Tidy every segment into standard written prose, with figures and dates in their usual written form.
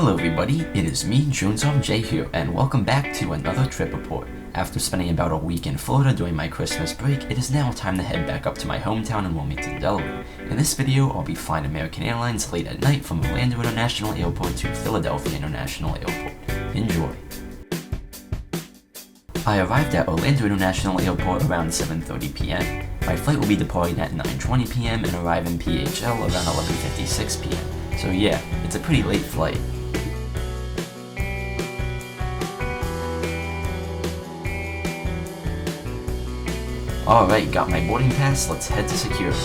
Hello everybody, it is me, Jones here, and welcome back to another trip report. After spending about a week in Florida during my Christmas break, it is now time to head back up to my hometown in Wilmington, Delaware. In this video, I'll be flying American Airlines late at night from Orlando International Airport to Philadelphia International Airport. Enjoy! I arrived at Orlando International Airport around 7:30 p.m. My flight will be departing at 9:20 p.m. and arrive in PHL around 11:56 p.m. So yeah, it's a pretty late flight. Alright, got my boarding pass, let's head to security.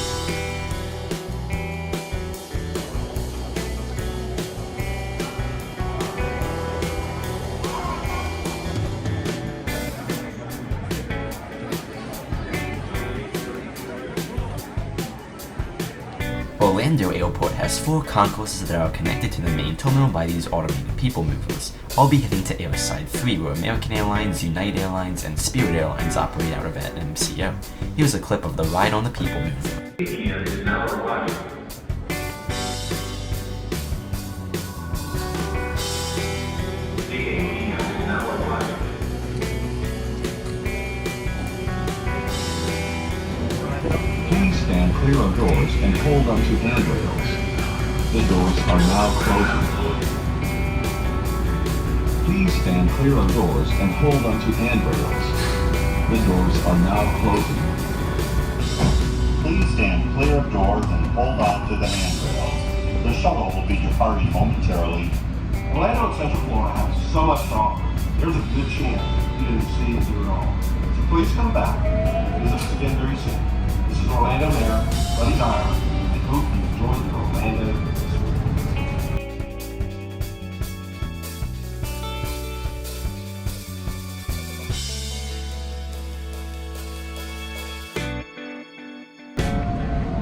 Orlando Airport has 4 concourses that are connected to the main terminal by these automated people movers. I'll be heading to Airside 3 where American Airlines, United Airlines, and Spirit Airlines operate out of at MCO. Here's a clip of the ride on the people mover. Please stand clear of doors and hold onto handrails. The doors are now closing. Please stand clear of doors and hold onto handrails. The doors are now closing. Please stand clear of doors and hold on to the handrails. The shuttle will be departing momentarily. Orlando and Central Florida have so much to offer. There's a good chance you didn't see and do it all. So please come back. Visit us again very soon. This is Orlando Mayor Buddy Dyer. I hope you enjoy the Orlando experience.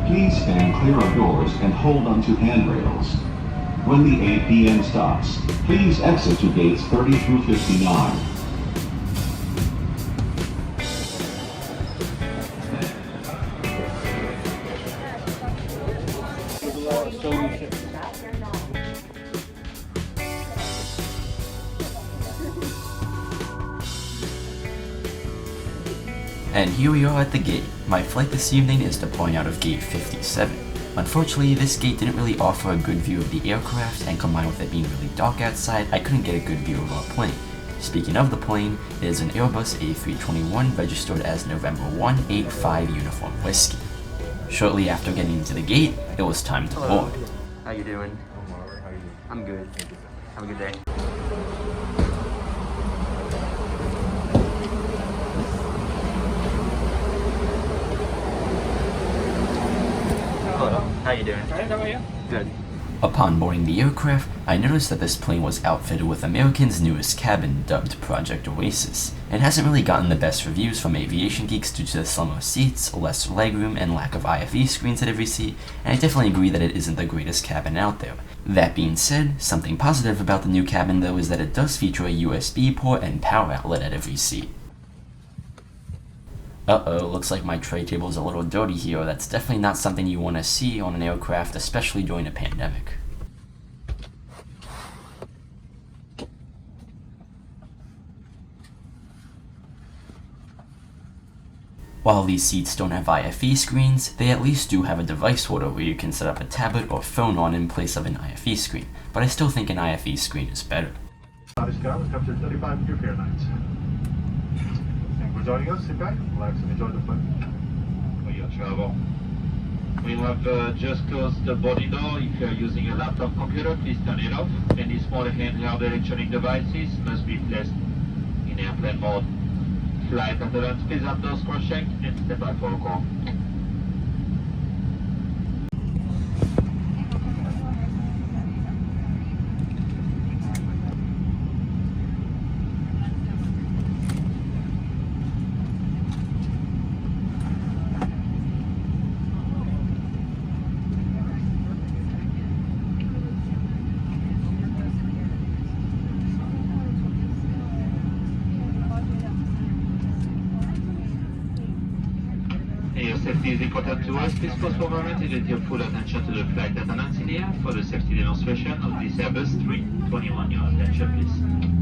Please stand clear of doors and hold onto handrails. When the APN stops, please exit to gates 30 through 59. And here we are at the gate. My flight this evening is departing out of gate 57. Unfortunately, this gate didn't really offer a good view of the aircraft, and combined with it being really dark outside, I couldn't get a good view of our plane. Speaking of the plane, it is an Airbus A321 registered as November 185 Uniform Whiskey. Shortly after getting into the gate, it was time to board. How you doing? I'm good. Have a good day. How you doing? Hi, how are you? Good. Upon boarding the aircraft, I noticed that this plane was outfitted with American's newest cabin, dubbed Project Oasis. It hasn't really gotten the best reviews from aviation geeks due to the slimmer seats, less legroom, and lack of IFE screens at every seat, and I definitely agree that it isn't the greatest cabin out there. That being said, something positive about the new cabin though is that it does feature a USB port and power outlet at every seat. Uh-oh, looks like my tray table is a little dirty here. That's definitely not something you want to see on an aircraft, especially during a pandemic. While these seats don't have IFE screens, they at least do have a device holder where you can set up a tablet or phone on in place of an IFE screen, but I still think an IFE screen is better. Scottish Skyline, temperature 35 degree Fahrenheit. Thank you for joining us. Sit back, relax, and enjoy the flight. For your travel. We have just closed the body door. If you are using a laptop computer, please turn it off. Any small handheld electronic devices must be placed in airplane mode. Flight attendants, please have those cross-checked and step by for a call. safety is important to us. Please pause for a moment and give your full attention to the flight attendants in the air for the safety demonstration of this Airbus 321. Your attention, please.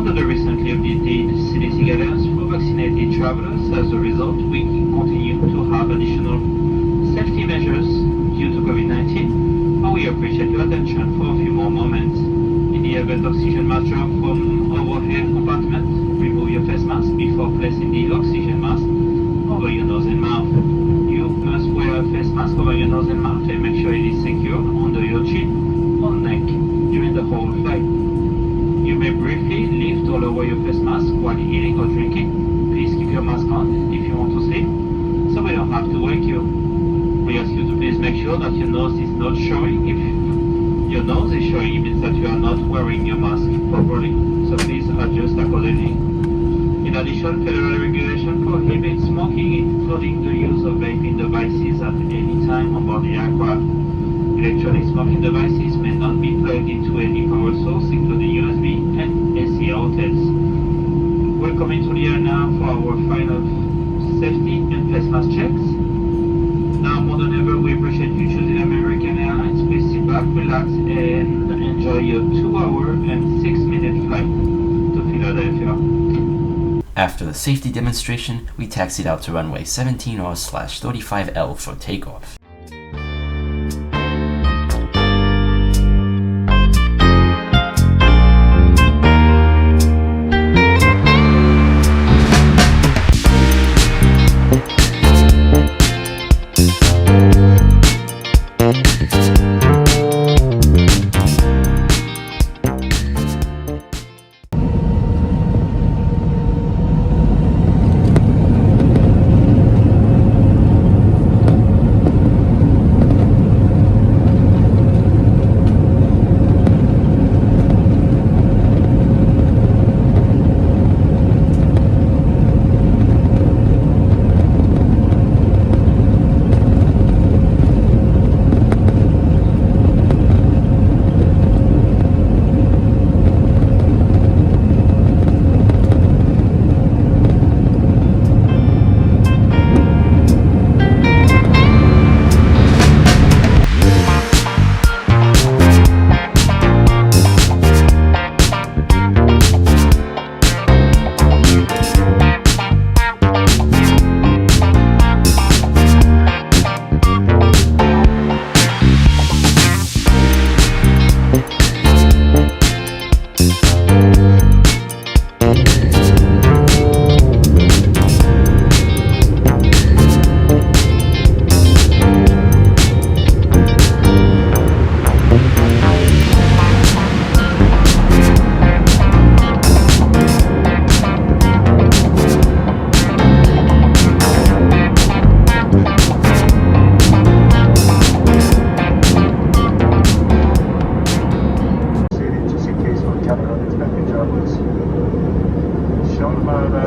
Under the recently updated CDC guidance for vaccinated travelers, as a result, we continue to have additional safety measures due to COVID-19, but we appreciate your attention for a few more moments. In the event Extract oxygen mask drop from overhead compartment. Remove your face mask before placing the oxygen mask over your nose and mouth. You must wear a face mask over your nose and mouth and make sure it is secured under your chin or neck during the whole flight. You may briefly lift or lower your face mask while eating or drinking. Please keep your mask on if you want to sleep, so we don't have to wake you. We ask you to please make sure that your nose is not showing. If your nose is showing, it means that you are not wearing your mask properly, so please adjust accordingly. In addition, federal regulation prohibits smoking, including the use of vaping devices at any time on board the aircraft. Electronic smoking devices may not be plugged into any power source, including USB and AC outlets. We're coming to the air now for our final safety and face mask checks. Now more than ever, we appreciate you choosing American Airlines. Please sit back, relax, and enjoy your 2-hour and 6-minute flight to Philadelphia. After the safety demonstration, we taxied out to runway 17R/35L for takeoff.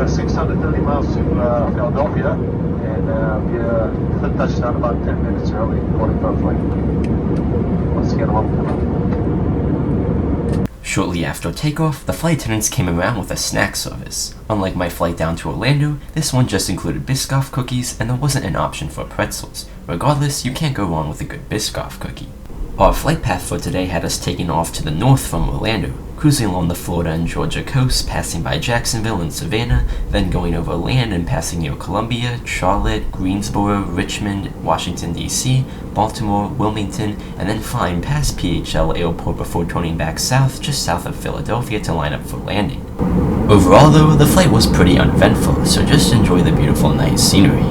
about 630 miles to Philadelphia, and we touched down about 10 minutes early, boarding our flight. Once again, welcome. Shortly after takeoff, the flight attendants came around with a snack service. Unlike my flight down to Orlando, this one just included Biscoff cookies and there wasn't an option for pretzels. Regardless, you can't go wrong with a good Biscoff cookie. Our flight path for today had us taking off to the north from Orlando, cruising along the Florida and Georgia coasts, passing by Jacksonville and Savannah, then going over land and passing near Columbia, Charlotte, Greensboro, Richmond, Washington D.C., Baltimore, Wilmington, and then flying past PHL Airport before turning back south, just south of Philadelphia to line up for landing. Overall though, the flight was pretty uneventful, so just enjoy the beautiful night scenery.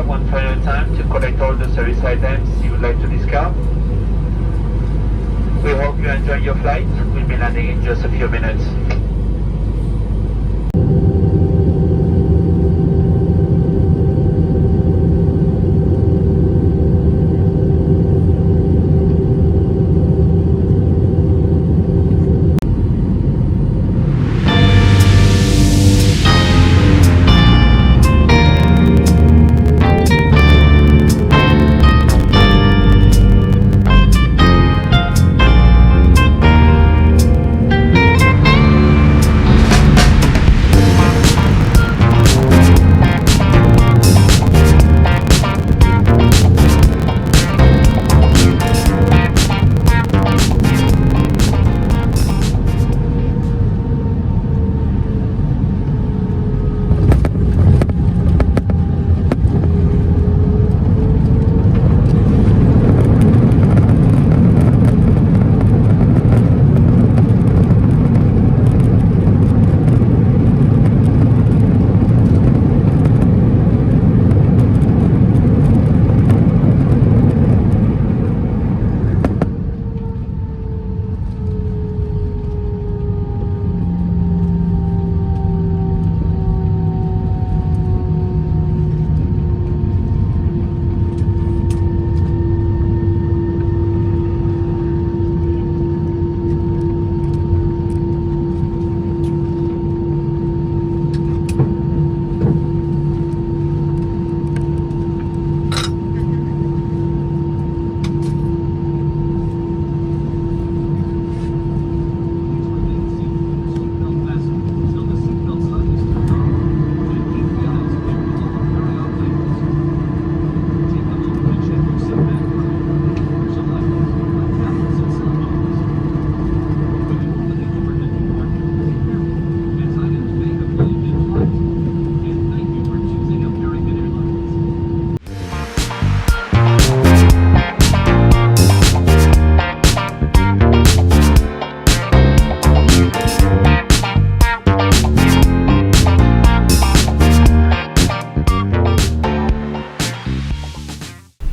One final time to collect all the service items you would like to discard. We hope you enjoy your flight. We'll be landing in just a few minutes.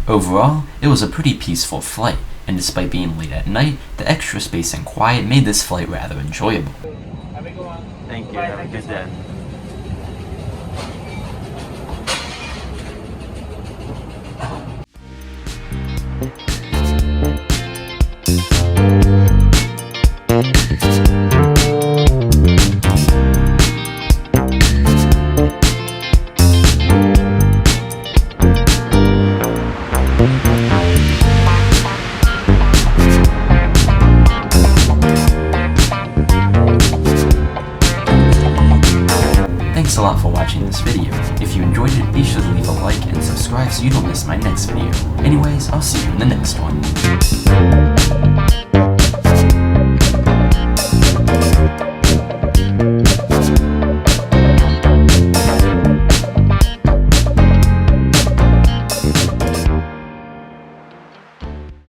Overall, it was a pretty peaceful flight, and despite being late at night, the extra space and quiet made this flight rather enjoyable. Thank you, have a good day. Thanks a lot for watching this video. If you enjoyed it, be sure to leave a like and subscribe so you don't miss my next video. Anyways, I'll see you in the next one.